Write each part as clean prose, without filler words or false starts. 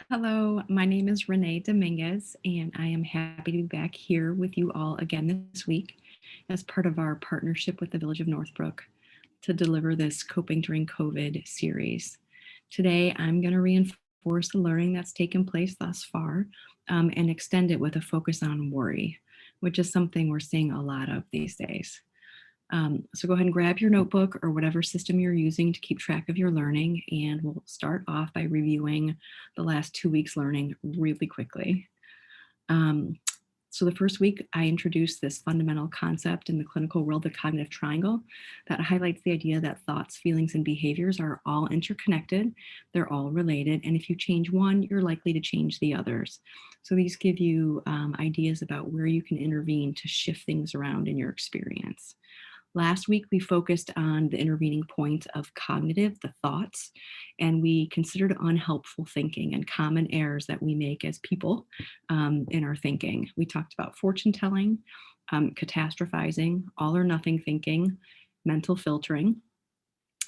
Hello, my name is Renee Dominguez, and I am happy to be back here with you all again this week as part of our partnership with the Village of Northbrook to deliver this Coping During COVID series. Today, I'm going to reinforce the learning that's taken place thus far and extend it with a focus on worry, which is something we're seeing a lot of these days. So go ahead and grab your notebook or whatever system you're using to keep track of your learning, and we'll start off by reviewing the last 2 weeks learning really quickly. Um, so the first week, I introduced this fundamental concept in the clinical world, the cognitive triangle, that highlights the idea that thoughts, feelings, and behaviors are all interconnected. They're all related. And if you change one, you're likely to change the others. So these give you ideas about where you can intervene to shift things around in your experience. Last week, we focused on the intervening point of cognitive, the thoughts, and we considered unhelpful thinking and common errors that we make as people in our thinking. We talked about fortune telling, catastrophizing, all or nothing thinking, mental filtering,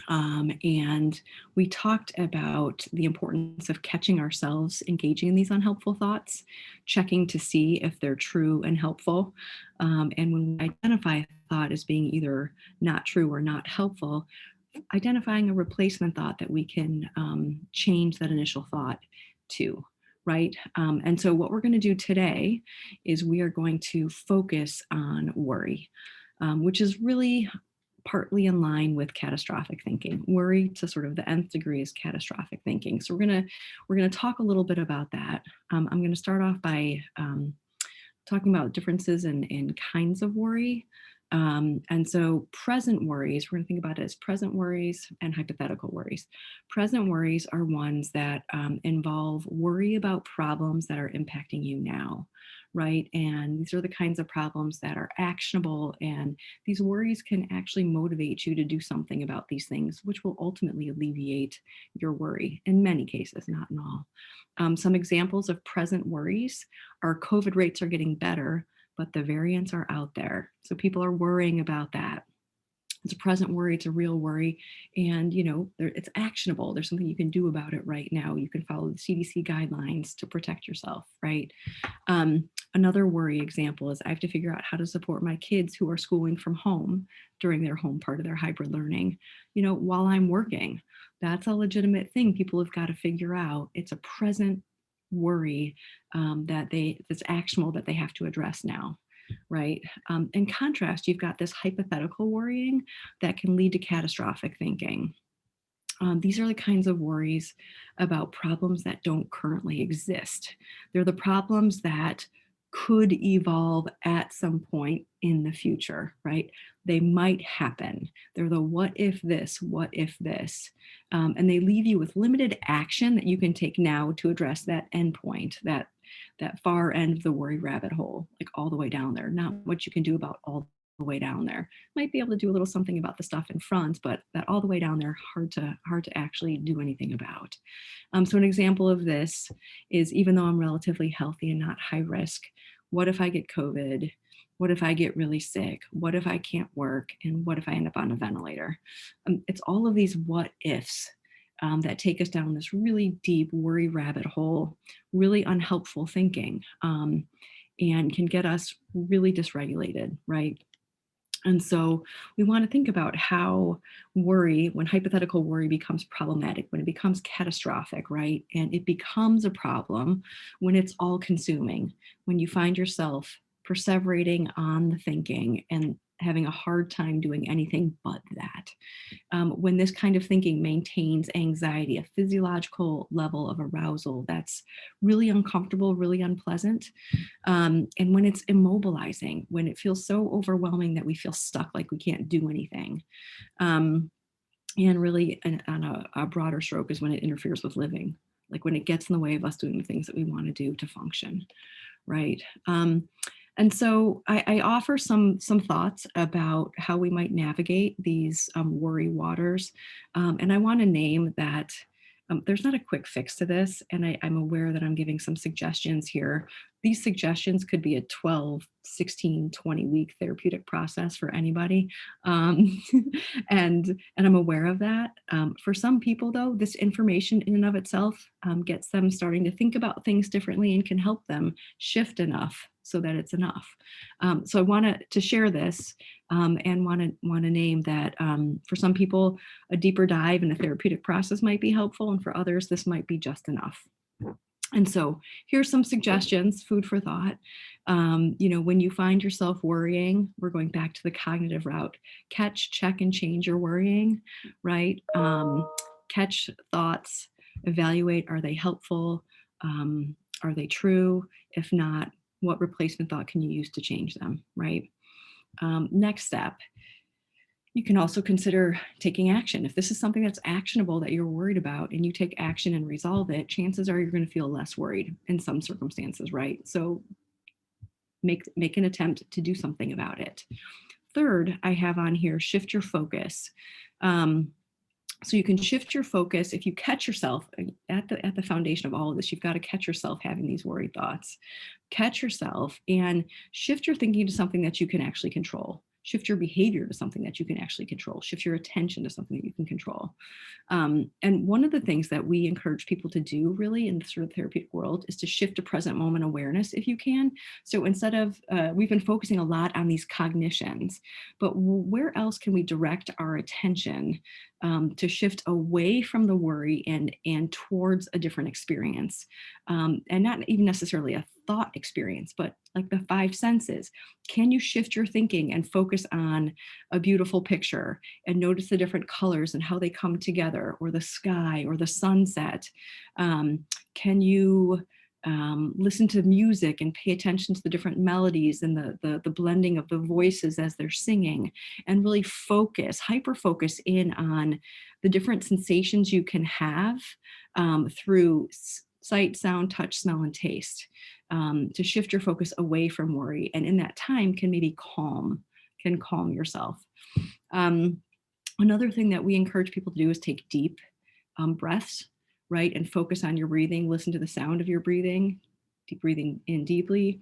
and we talked about the importance of catching ourselves engaging in these unhelpful thoughts, checking to see if they're true and helpful. And when we identify a thought as being either not true or not helpful, identifying a replacement thought that we can change that initial thought to. Right. And so, what we're going to do today is we are going to focus on worry, which is really partly in line with catastrophic thinking. Worry to sort of the nth degree is catastrophic thinking. So we're gonna talk a little bit about that. I'm going to start off by talking about differences in kinds of worry. And so present worries, we're going to think about it as present worries and hypothetical worries. Present worries are ones that involve worry about problems that are impacting you now, right? And these are the kinds of problems that are actionable, and these worries can actually motivate you to do something about these things, which will ultimately alleviate your worry in many cases, not in all. Some examples of present worries are COVID rates are getting better, but the variants are out there. So people are worrying about that. It's a present worry, it's a real worry, and it's actionable. There's something you can do about it right now. You can follow the CDC guidelines to protect yourself, right? Another worry example is I have to figure out how to support my kids who are schooling from home during their home part of their hybrid learning, while I'm working. That's a legitimate thing people have got to figure out. It's a present worry that's actionable that they have to address now, right? In contrast, you've got this hypothetical worrying that can lead to catastrophic thinking. These are the kinds of worries about problems that don't currently exist. They're the problems that could evolve at some point in the future, right? They might happen. They're the what if this, and they leave you with limited action that you can take now to address that endpoint, that far end of the worry rabbit hole, like all the way down there. Not what you can do about all the way down there. Might be able to do a little something about the stuff in front, but that all the way down there, hard to actually do anything about. So an example of this is, even though I'm relatively healthy and not high risk, what if I get COVID? What if I get really sick? What if I can't work? And what if I end up on a ventilator? It's all of these what ifs that take us down this really deep worry rabbit hole, really unhelpful thinking, and can get us really dysregulated, right? And so we want to think about how worry, when hypothetical worry becomes problematic, when it becomes catastrophic, right? And it becomes a problem when it's all consuming, when you find yourself perseverating on the thinking and having a hard time doing anything but that. When this kind of thinking maintains anxiety, a physiological level of arousal that's really uncomfortable, really unpleasant, and when it's immobilizing, when it feels so overwhelming that we feel stuck, like we can't do anything. And really, on a broader stroke, is when it interferes with living, like when it gets in the way of us doing the things that we want to do to function, right? And so I offer some thoughts about how we might navigate these worry waters. And I want to name that there's not a quick fix to this. And I'm aware that I'm giving some suggestions here these suggestions could be a 12, 16, 20-week therapeutic process for anybody. Um, and I'm aware of that. For some people, though, this information in and of itself gets them starting to think about things differently and can help them shift enough so that it's enough. So I wanted to share this and want to name that for some people, a deeper dive in a therapeutic process might be helpful, and for others, this might be just enough. And so here's some suggestions, food for thought. When you find yourself worrying, we're going back to the cognitive route. Catch, check, and change your worrying, right? Catch thoughts, evaluate, are they helpful? Are they true? If not, what replacement thought can you use to change them, right? Next step, you can also consider taking action. If this is something that's actionable that you're worried about and you take action and resolve it, chances are you're going to feel less worried in some circumstances, right? So make an attempt to do something about it. Third, I have on here, shift your focus. So you can shift your focus if you catch yourself at the foundation of all of this. You've got to catch yourself having these worried thoughts. Catch yourself and shift your thinking to something that you can actually control. Shift your behavior to something that you can actually control. Shift your attention to something that you can control. And one of the things that we encourage people to do really in the sort of therapeutic world is to shift to present moment awareness if you can. So instead of, we've been focusing a lot on these cognitions, but where else can we direct our attention to shift away from the worry and towards a different experience, and not even necessarily a thought experience, but like the five senses. Can you shift your thinking and focus on a beautiful picture and notice the different colors and how they come together, or the sky or the sunset? Can you listen to music and pay attention to the different melodies and the blending of the voices as they're singing, and really hyper focus in on the different sensations you can have through sight, sound, touch, smell, and taste, to shift your focus away from worry. And in that time can calm yourself. Another thing that we encourage people to do is take deep breaths, right? And focus on your breathing. Listen to the sound of your breathing. Deep breathing in deeply.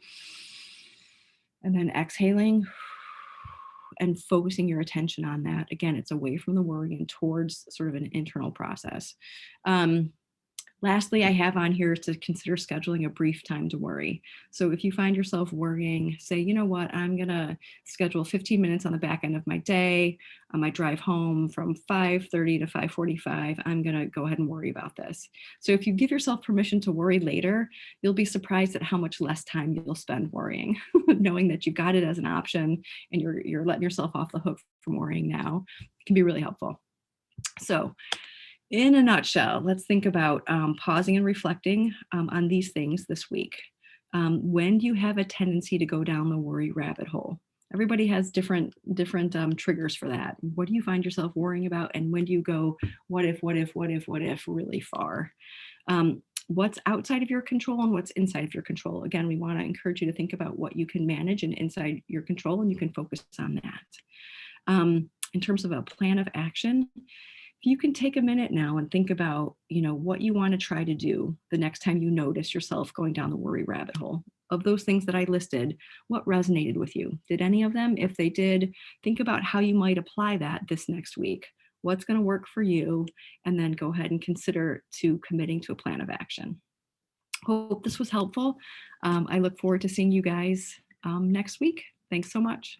And then exhaling and focusing your attention on that. Again, it's away from the worry and towards sort of an internal process. Lastly, I have on here to consider scheduling a brief time to worry. So if you find yourself worrying, say, you know what, I'm going to schedule 15 minutes on the back end of my day, on my drive home from 5:30 to 5:45, I'm going to go ahead and worry about this. So if you give yourself permission to worry later, you'll be surprised at how much less time you'll spend worrying, knowing that you've got it as an option and you're letting yourself off the hook from worrying now. It can be really helpful. So in a nutshell, let's think about pausing and reflecting on these things this week. When do you have a tendency to go down the worry rabbit hole? Everybody has different triggers for that. What do you find yourself worrying about? And when do you go, what if, really far? What's outside of your control and what's inside of your control? Again, we want to encourage you to think about what you can manage and inside your control, and you can focus on that. In terms of a plan of action, if you can take a minute now and think about, what you want to try to do the next time you notice yourself going down the worry rabbit hole. Of those things that I listed, what resonated with you? Did any of them? If they did, think about how you might apply that this next week. What's going to work for you? And then go ahead and consider committing to a plan of action. Hope this was helpful. I look forward to seeing you guys next week. Thanks so much.